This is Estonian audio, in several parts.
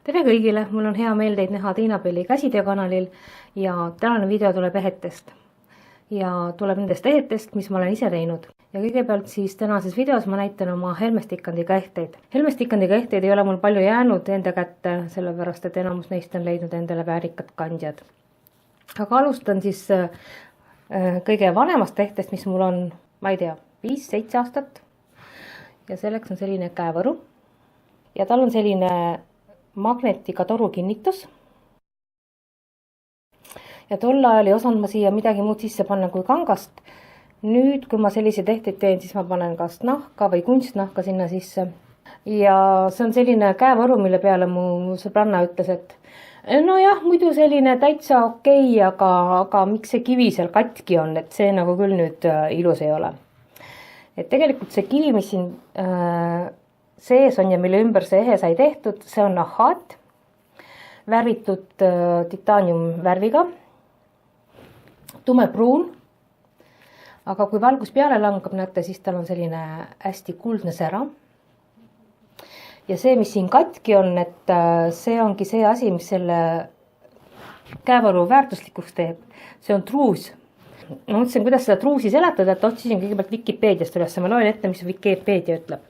Tere kõigile, mul on hea meel teid näha Tiina Pelli käsitöö kanalil ja tänane video tuleb ehetest. Ja tuleb nendest ehetest, mis ma olen ise teinud. Ja kõigepealt siis tänases videos ma näitan oma helmestikandiga ehteid. Helmestikandiga ehteid ei ole mul palju jäänud enda kätte, sellepärast et enamus neist on leidnud endale väärikad kandjad. Aga alustan siis kõige vanemast ehtest, mis mul on, ma ei tea, 5-7 aastat. Ja selleks on selline käevõru. Ja tal on selline magnetiga toru kinnitus. Ja tol ajal ei osanud ma siia midagi muud sisse panna kui kangast. Nüüd, kui ma selliseid ehteid teen, siis ma panen kas nahka või kunstnahka sinna sisse. Ja see on selline käevõru, mille peale mu sõbranna ütles, et no jah, muidu selline täitsa okei, aga miks see kivi seal katki on, et see nagu küll nüüd ilus ei ole. Et tegelikult see kivi, mis siin sees on ja mille ümber see ehe sai tehtud, see on ahaat, värvitud titaanium värviga, tumepruun, aga kui valgus peale langab, näete, siis tal on selline hästi kuldne sära. Ja see, mis siin katki on, et see ongi see asi, mis selle käevõru väärtuslikuks teeb. See on truus. Ma mõtlesin, kuidas seda truusi seletada, et otsisin kõigepealt Wikipeediast üles, ma loen ette, mis Wikipeedia ütleb.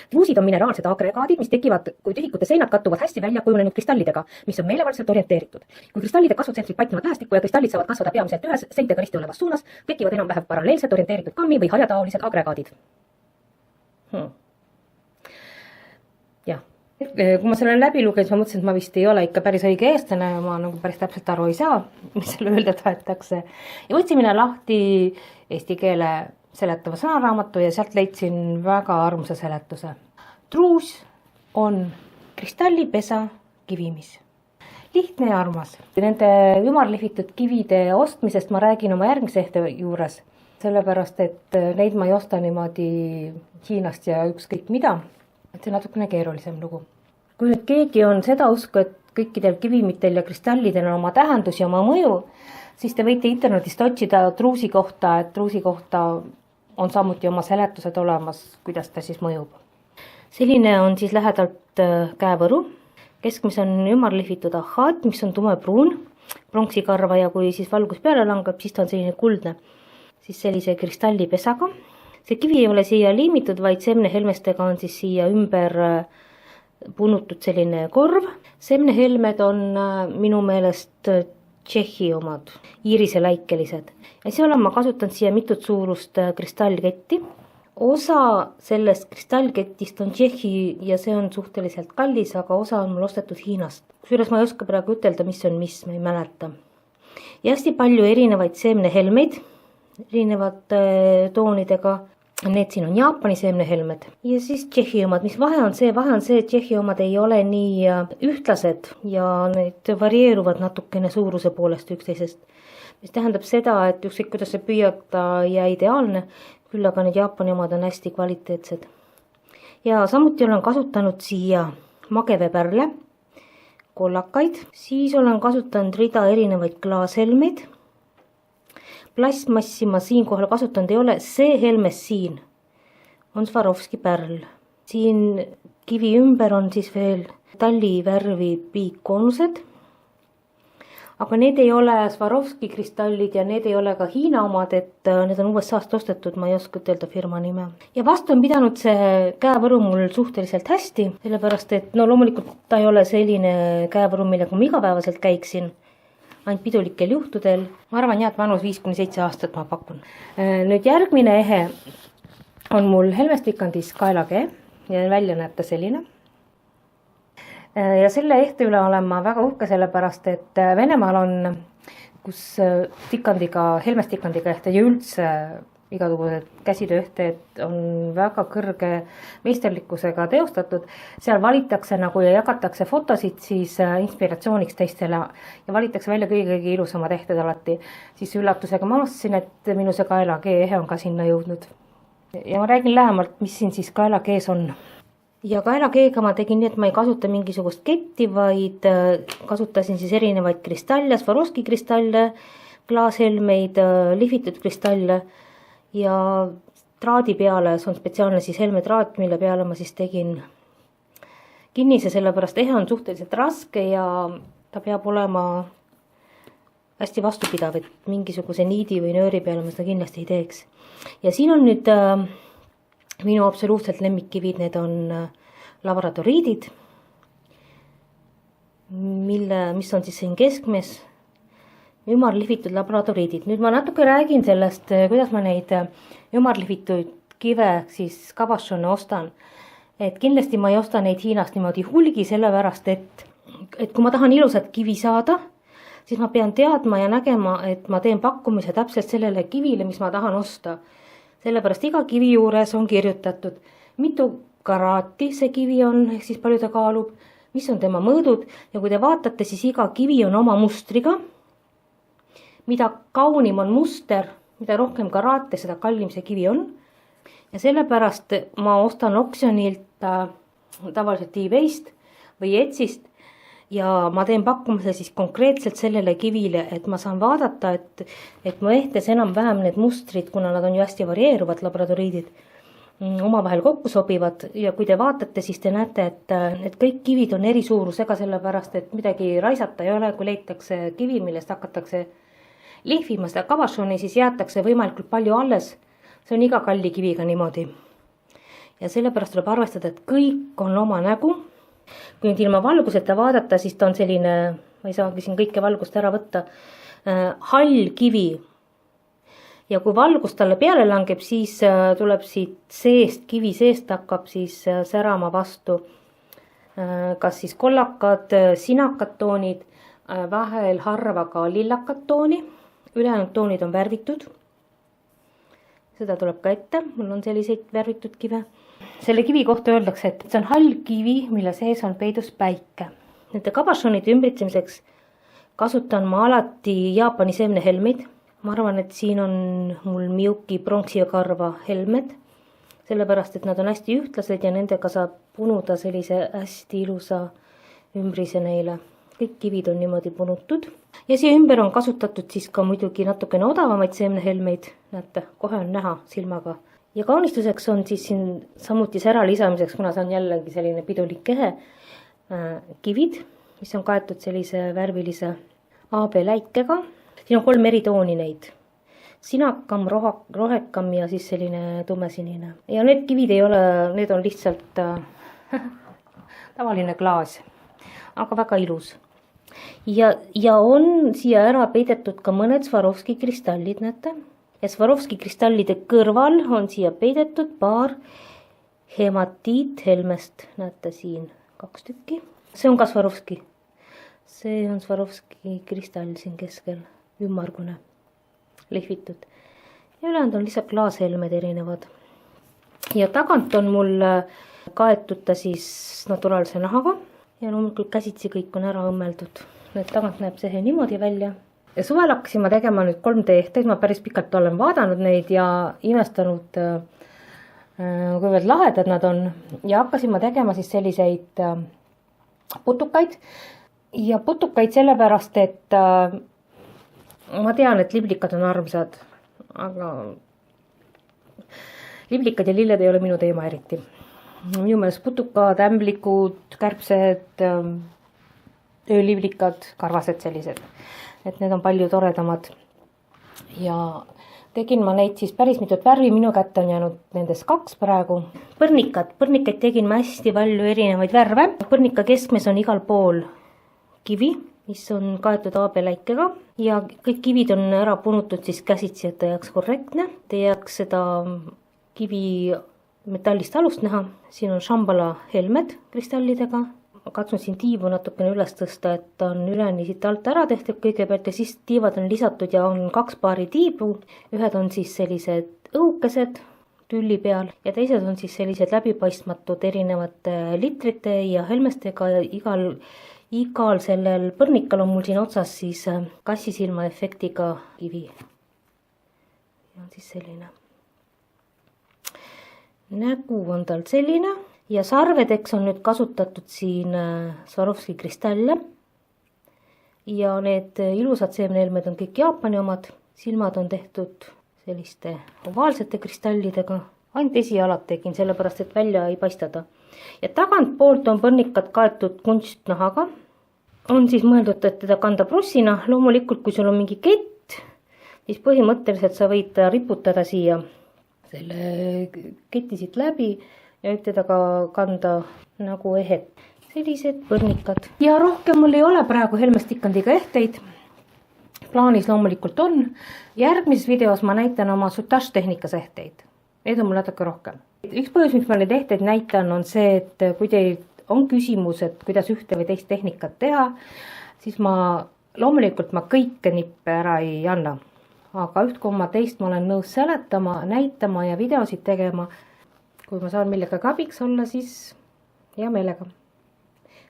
Truusid on mineraalsed agregaadid, mis tekivad, kui tühikute seinad kattuvad hästi välja kujunenud kristallidega, mis on meelevaldselt orienteeritud. Kui kristallide kasvutsentrid paiknevad lähestikku ja kristallid saavad kasvada peamiselt ühes seintega risti olevas suunas, tekivad enam-vähem paralleelselt orienteeritud kammi või hajataolised agregaadid. Jah. Kui ma selle läbi lugesin, ma mõtlesin, et ma vist ei ole ikka päris õige eestlane, ma nagu päris täpselt aru ei saa, mis selle öelda tahetakse. Ja võtsin minna lahti eesti keele seletava sõnaraamatu ja sealt leidsin väga armsa seletuse. Truus on kristallipesa kivimis. Lihtne ja armas. Nende ümarlihvitud kivide ostmisest ma räägin oma järgmise ehte juures, sellepärast et neid ma ei osta niimoodi Hiinast ja ükskõik mida. Et see natukene keerulisem lugu. Kui nüüd keegi on seda usku, et kõikidel kivimitel ja kristallidel on oma tähendus ja oma mõju, siis te võite internetist otsida truusi kohta, et truusi kohta on samuti oma seletused olemas, kuidas ta siis mõjub. Selline on siis lähedalt käevõru. Keskmis on ümarlihvitud ahaat, mis on tumepruun, pronksikarva ja kui siis valgus peale langab, siis ta on selline kuldne. Siis sellise kristallipesaga. See kivi ei ole siia liimitud, vaid semnehelmestega on siis siia ümber punutud selline korv. Semnehelmed on minu meelest Tšehhi omad, iirise läikelised. Ja seal on ma kasutanud siia mitut suurust kristallketti. Osa sellest kristallkettist on Tšehhi ja see on suhteliselt kallis, aga osa on mul ostetud Hiinast. Kusjuures ma ei oska praegu ütelda, mis on mis, ma ei mäleta. Ja hästi palju erinevaid semnehelmeid, erinevate toonidega. Need siin on Jaapani semnehelmed ja siis Tšehhi omad. Mis vahe on see, et Tšehhi omad ei ole nii ühtlased ja need varieeruvad natukene suuruse poolest üksteisest. Mis tähendab seda, et ükskõik kuidas see püüata ja ideaalne, küll aga need Jaapani omad on hästi kvaliteetsed. Ja samuti olen kasutanud siia magevepärle, kollakaid, siis olen kasutanud rida erinevaid klaashelmeid. Plastmassi ma siinkohal kasutanud ei ole, see helmes siin on Swarovski pärl. Siin kivi ümber on siis veel tallivärvi piikkoonused, aga need ei ole Swarovski kristallid ja need ei ole ka Hiina omad, et need on USA-st ostetud, ma ei oska ütelda firma nime. Ja vastu on pidanud see käevõru mul suhteliselt hästi, sellepärast et loomulikult ta ei ole selline käevõru, millega ma igapäevaselt käiksin. Ainult pidulikel juhtudel. Ma arvan, et vanus 5-7 aastat ma pakun. Nüüd järgmine ehe on mul helmestikandis kaelakee ja välja näeb ta selline. Ja selle ehte üle olen ma väga uhke sellepärast, et Venemaal on, kus helmestikandiga ehte ja üldse igasugused käsitööehted on väga kõrge meisterlikkusega teostatud. Seal valitakse nagu ja jagatakse fotosid siis inspiratsiooniks teistele ja valitakse välja kõige ilusamad ehted alati. Siis üllatusega ma avastasin, et minu see kaelakee ehe on ka sinna jõudnud. Ja ma räägin lähemalt, mis siin siis kaelakees on. Ja kaelakeega ma tegin nii, et ma ei kasuta mingisugust ketti, vaid kasutasin siis erinevaid kristalle, Swarovski kristalle, klaashelmeid, lihvitud kristalle. Ja traadi peale, see on spetsiaalne siis helmetraat, mille peale ma siis tegin kinnise, sellepärast ehe on suhteliselt raske ja ta peab olema hästi vastupidav, et mingisuguse niidi või nööri peale ma seda kindlasti ei teeks. Ja siin on nüüd minu absoluutselt lemmikkivid, need on labradoriidid, mis on siis siin keskmes, ümarlihvitud labradoriidid. Nüüd ma natuke räägin sellest, kuidas ma neid ümarlihvitud kive siis cabochon'e ostan. Et kindlasti ma ei osta neid Hiinast niimoodi hulgi, sellepärast, et kui ma tahan ilusat kivi saada, siis ma pean teadma ja nägema, et ma teen pakkumise täpselt sellele kivile, mis ma tahan osta. Sellepärast iga kivi juures on kirjutatud, mitu karaati see kivi on, ehk siis palju ta kaalub, mis on tema mõõdud ja kui te vaatate, siis iga kivi on oma mustriga. Mida kaunim on muster, mida rohkem karaate, seda kallim see kivi on. Ja sellepärast ma ostan oksjonilt tavaliselt eBayst või Etsist ja ma teen pakkumise siis konkreetselt sellele kivile, et ma saan vaadata, et mu ehtes enam-vähem need mustrid, kuna nad on ju hästi varieeruvad labradoriidid, omavahel kokku sobivad ja kui te vaatate, siis te näete, et kõik kivid on eri suurusega, sellepärast, et midagi raisata ei ole, kui leitakse kivi, millest hakatakse lihvima seda cabochon'i, siis jäetakse võimalikult palju alles. See on iga kalli kiviga niimoodi. Ja sellepärast tuleb arvestada, et kõik on oma nägu. Kui nüüd ilma valguseta vaadata, siis ta on selline, ma ei saagi siin kõike valgust ära võtta, hall kivi. Ja kui valgus talle peale langeb, siis tuleb siit seest, kivi seest hakkab siis särama vastu. Kas siis kollakad, sinakad toonid, vahel harva ka lillakad tooni. Ülejäänud toonid on värvitud. Seda tuleb ka ette, mul on selliseid värvitud kive. Selle kivi kohta öeldakse, et see on hall kivi, mille sees on peidus päike. Nende cabochon'ide ümbritsemiseks kasutan ma alati Jaapani seemnehelmeid. Ma arvan, et siin on mul Miyuki pronksi ja karva helmed, sellepärast, et nad on hästi ühtlased ja nendega saab punuda sellise hästi ilusa ümbrise neile. Kõik kivid on niimoodi punutud. Ja siia ümber on kasutatud siis ka muidugi natukene odavamaid seemnehelmeid. Näete, kohe on näha silmaga. Ja kaunistuseks on siis siin samuti sära lisamiseks, kuna see on jällegi selline pidulik ehe, kivid, mis on kaetud sellise värvilise AB läikega. Siin on 3 eri tooni neid. Sinakam, rohekam ja siis selline tumesinine. Ja need kivid ei ole, need on lihtsalt tavaline klaas, aga väga ilus. Ja on siia ära peidetud ka mõned Swarovski kristallid, näete. Ja Swarovski kristallide kõrval on siia peidetud paar hematiithelmest, näete siin 2 tükki. See on ka Swarovski. See on Swarovski kristall siin keskel, ümmargune, lihvitud. Ja ülejäänud on lihtsalt klaashelmed erinevad. Ja tagant on mul kaetud ta siis naturaalse nahaga. Ja loomulikult käsitsi kõik on ära õmmeldud. Nüüd tagant näeb see niimoodi välja. Ja suvel hakkasin ma tegema nüüd 3D ehteid. Ma päris pikalt olen vaadanud neid ja imestanud, kuivõrd lahedad nad on. Ja hakkasin ma tegema siis selliseid putukaid. Ja putukaid sellepärast, et ma tean, et liblikad on armsad. Aga liblikad ja lilled ei ole minu teema eriti. Minu meelest putukad, ämblikud, kärbsed, öölivlikad, karvased sellised. Et need on palju toredamad. Ja tegin ma neid siis päris mitut värvi, minu kätte on jäänud nendest 2 praegu. Põrnikaid tegin ma hästi palju erinevaid värve. Põrnika keskmes on igal pool kivi, mis on kaetud AB läikega. Ja kõik kivid on ära punutud siis käsitsi, et ta jääks korrektne. Te jääks seda kivi metallist alust näha. Siin on Shambhala helmed kristallidega. Ma katsun siin tiivu natukene üles tõsta, et ta on üleni siit alt ära tehtud kõigepealt ja siis tiivad on lisatud ja on 2 paari tiibu. Ühed on siis sellised õukesed tülli peal ja teised on siis sellised läbipaistmatud erinevate litrite ja helmestega ja igal sellel põrnikal on mul siin otsas siis kassisilma efektiga kivi. Ja on siis selline. Nägu on tal selline ja sarvedeks on nüüd kasutatud siin Swarovski kristalle ja need ilusad seemnehelmed on kõik Jaapani omad. Silmad on tehtud selliste ovaalsete kristallidega. ainult esialad tegin, sellepärast et välja ei paistada. Ja tagantpoolt on põrnikad kaetud kunstnahaga. On siis mõeldud, et teda kanda prussina. Loomulikult, kui sul on mingi kett, siis põhimõtteliselt sa võid riputada siia selle keti siit läbi ja võib teda ka kanda nagu ehet. Sellised põrnikad. Ja rohkem mul ei ole praegu helmestikandiga ehteid. Plaanis loomulikult on. Järgmises videos ma näitan oma sutaž tehnikas ehteid. Need on mul natuke rohkem. Üks põhjus, miks ma neid ehteid näitan, on see, et kui teil on küsimus, et kuidas ühte või teist tehnikat teha, siis loomulikult ma kõike nippe ära ei anna. Aga üht koma teist ma olen nõus seletama, näitama ja videosid tegema. Kui ma saan millega abiks olla, siis hea meelega.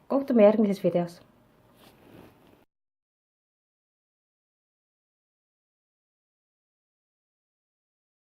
Kohtume järgmises videos.